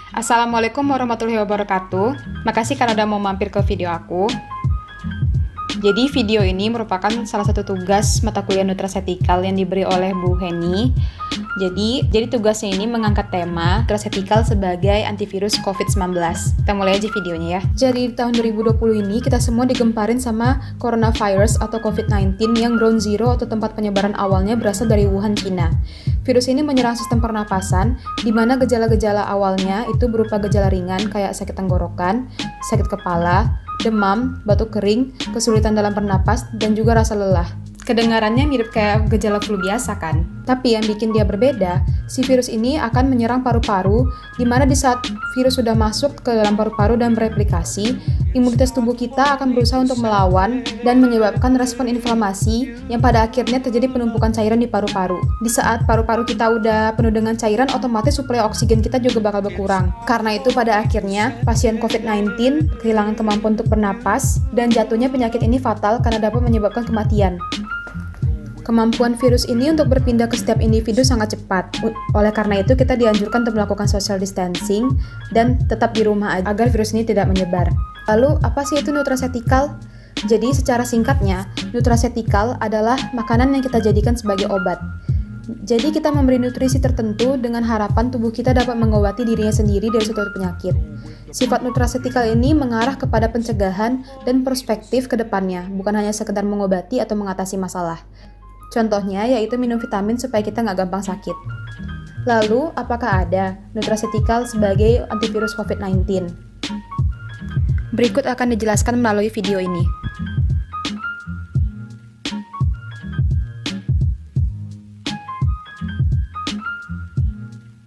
Assalamualaikum warahmatullahi wabarakatuh. Makasih karena udah mau mampir ke video aku. Jadi video ini merupakan salah satu tugas mata kuliah nutrasetikal yang diberi oleh Bu Heni. Jadi tugasnya ini mengangkat tema nutrasetikal sebagai antivirus COVID-19. Kita mulai aja videonya ya. Jadi di tahun 2020 ini kita semua digemparin sama coronavirus atau COVID-19 yang ground zero atau tempat penyebaran awalnya berasal dari Wuhan, China. Virus ini menyerang sistem pernapasan, di mana gejala-gejala awalnya itu berupa gejala ringan kayak sakit tenggorokan, sakit kepala, demam, batuk kering, kesulitan dalam bernapas, dan juga rasa lelah. Kedengarannya mirip kayak gejala flu biasa kan? Tapi yang bikin dia berbeda, si virus ini akan menyerang paru-paru, di mana di saat virus sudah masuk ke dalam paru-paru dan bereplikasi, imunitas tubuh kita akan berusaha untuk melawan dan menyebabkan respon inflamasi yang pada akhirnya terjadi penumpukan cairan di paru-paru. Di saat paru-paru kita udah penuh dengan cairan, otomatis suplai oksigen kita juga bakal berkurang. Karena itu pada akhirnya, pasien COVID-19 kehilangan kemampuan untuk bernapas dan jatuhnya penyakit ini fatal karena dapat menyebabkan kematian. Kemampuan virus ini untuk berpindah ke setiap individu sangat cepat. Oleh karena itu, kita dianjurkan untuk melakukan social distancing dan tetap di rumah agar virus ini tidak menyebar. Lalu, apa sih itu nutrasetikal? Jadi, secara singkatnya, nutrasetikal adalah makanan yang kita jadikan sebagai obat. Jadi, kita memberi nutrisi tertentu dengan harapan tubuh kita dapat mengobati dirinya sendiri dari suatu penyakit. Sifat nutrasetikal ini mengarah kepada pencegahan dan perspektif ke depannya, bukan hanya sekedar mengobati atau mengatasi masalah. Contohnya yaitu minum vitamin supaya kita nggak gampang sakit. Lalu, apakah ada nutrasetikal sebagai antivirus COVID-19? Berikut akan dijelaskan melalui video ini.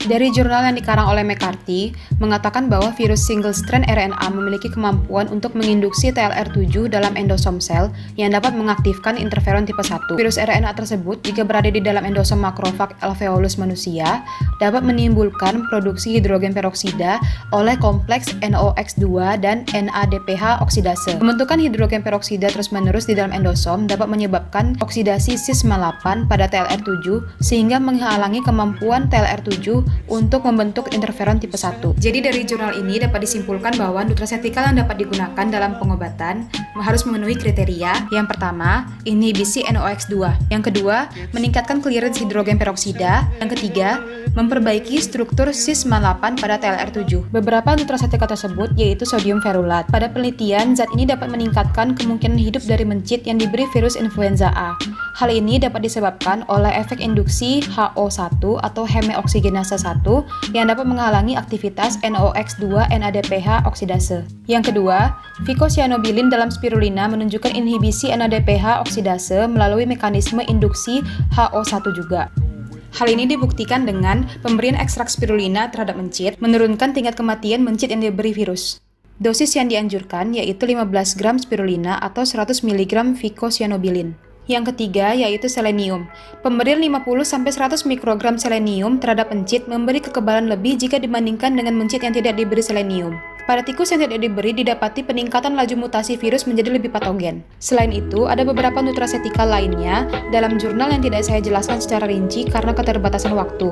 Dari jurnal yang dikarang oleh McCarthy, mengatakan bahwa virus single-strand RNA memiliki kemampuan untuk menginduksi TLR7 dalam endosom sel yang dapat mengaktifkan interferon tipe 1. Virus RNA tersebut, jika berada di dalam endosom makrofag alveolus manusia, dapat menimbulkan produksi hidrogen peroksida oleh kompleks NOx2 dan NADPH oksidase. Pembentukan hidrogen peroksida terus-menerus di dalam endosom dapat menyebabkan oksidasi cis-8 pada TLR7 sehingga menghalangi kemampuan TLR7 untuk membentuk interferon tipe 1. Jadi dari jurnal ini dapat disimpulkan bahwa nutrasetikal yang dapat digunakan dalam pengobatan harus memenuhi kriteria. Yang pertama, inhibisi NOx2. Yang kedua, meningkatkan clearance hidrogen peroksida. Yang ketiga, memperbaiki struktur cis-8 pada TLR7. Beberapa nutrasetikal tersebut yaitu sodium ferulat. Pada penelitian, zat ini dapat meningkatkan kemungkinan hidup dari mencit yang diberi virus influenza A. Hal ini dapat disebabkan oleh efek induksi HO1 atau hemeoksigenase 1 yang dapat menghalangi aktivitas NOx2 NADPH oksidase. Yang kedua, vicocyanobillin dalam spirulina menunjukkan inhibisi NADPH oksidase melalui mekanisme induksi HO1 juga. Hal ini dibuktikan dengan pemberian ekstrak spirulina terhadap mencit, menurunkan tingkat kematian mencit yang diberi virus. Dosis yang dianjurkan yaitu 15 gram spirulina atau 100 mg vicocyanobillin. Yang ketiga yaitu selenium. Pemberian 50-100 mikrogram selenium terhadap mencit memberi kekebalan lebih jika dibandingkan dengan mencit yang tidak diberi selenium. Pada tikus yang tidak diberi didapati peningkatan laju mutasi virus menjadi lebih patogen. Selain itu, ada beberapa nutrasetikal lainnya dalam jurnal yang tidak saya jelaskan secara rinci karena keterbatasan waktu.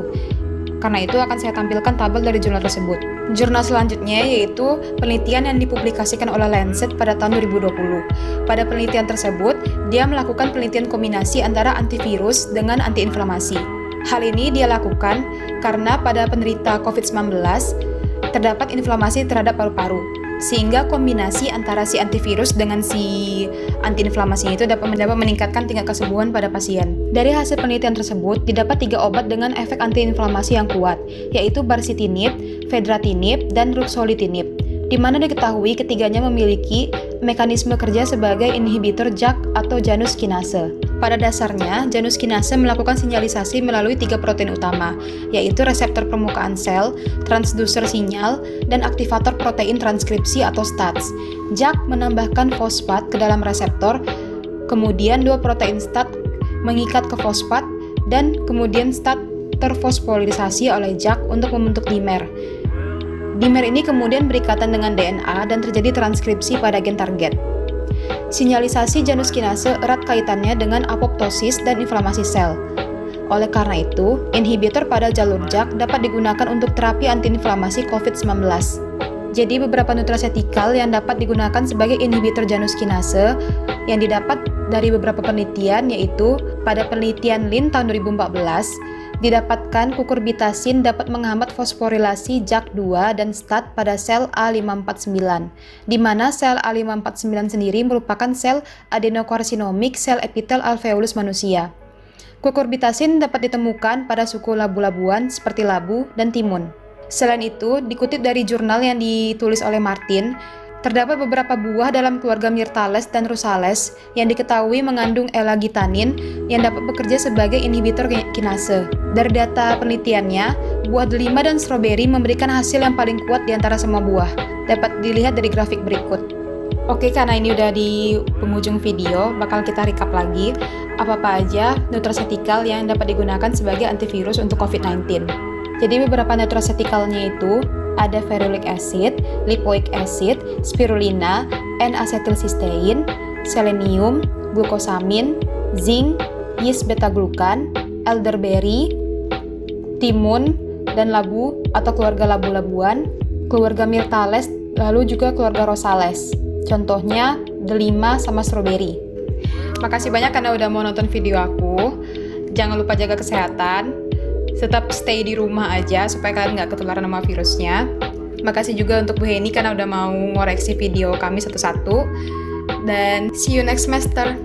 Karena itu akan saya tampilkan tabel dari jurnal tersebut. Jurnal selanjutnya yaitu penelitian yang dipublikasikan oleh Lancet pada tahun 2020. Pada penelitian tersebut, dia melakukan penelitian kombinasi antara antivirus dengan antiinflamasi. Hal ini dia lakukan karena pada penderita COVID-19 terdapat inflamasi terhadap paru-paru. Sehingga kombinasi antara si antivirus dengan si antiinflamasi itu dapat meningkatkan tingkat kesembuhan pada pasien. Dari hasil penelitian tersebut, didapat 3 obat dengan efek antiinflamasi yang kuat, yaitu baricitinib, fedratinib, dan ruxolitinib, di mana diketahui ketiganya memiliki mekanisme kerja sebagai inhibitor JAK atau Janus kinase. Pada dasarnya, Janus kinase melakukan sinyalisasi melalui 3 protein utama, yaitu reseptor permukaan sel, transducer sinyal, dan aktivator protein transkripsi atau STATs. JAK menambahkan fosfat ke dalam reseptor, kemudian 2 protein STAT mengikat ke fosfat, dan kemudian STAT terfosforisasi oleh JAK untuk membentuk dimer. Dimer ini kemudian berikatan dengan DNA dan terjadi transkripsi pada gen target. Sinyalisasi Janus kinase erat kaitannya dengan apoptosis dan inflamasi sel. Oleh karena itu, inhibitor pada jalur JAK dapat digunakan untuk terapi antiinflamasi COVID-19. Jadi beberapa nutraceutical yang dapat digunakan sebagai inhibitor Janus kinase yang didapat dari beberapa penelitian, yaitu pada penelitian Lin tahun 2014, didapatkan kukurbitasin dapat menghambat fosforilasi JAK2 dan STAT pada sel A549, di mana sel A549 sendiri merupakan sel adenokarsinomik sel epitel alveolus manusia. Kukurbitasin dapat ditemukan pada suku labu-labuan seperti labu dan timun. Selain itu, dikutip dari jurnal yang ditulis oleh Martin, terdapat beberapa buah dalam keluarga Myrtales dan Rosales yang diketahui mengandung elagitanin yang dapat bekerja sebagai inhibitor kinase. Dari data penelitiannya, buah delima dan stroberi memberikan hasil yang paling kuat di antara semua buah. Dapat dilihat dari grafik berikut. Oke, karena ini udah di penghujung video, bakal kita recap lagi apa-apa aja nutraceutical yang dapat digunakan sebagai antivirus untuk COVID-19. Jadi beberapa nutraceuticalnya itu ada ferulic acid, lipoic acid, spirulina, N-acetylcysteine, selenium, glukosamin, zinc, yeast beta-glucan, elderberry, timun, dan labu atau keluarga labu-labuan, keluarga Myrtales, lalu juga keluarga Rosales. Contohnya delima sama strawberry. Makasih banyak karena udah mau nonton video aku. Jangan lupa jaga kesehatan. Tetap stay di rumah aja supaya kalian nggak ketularan sama virusnya. Makasih juga untuk Bu Heni karena udah mau ngoreksi video kami satu-satu. Dan see you next semester.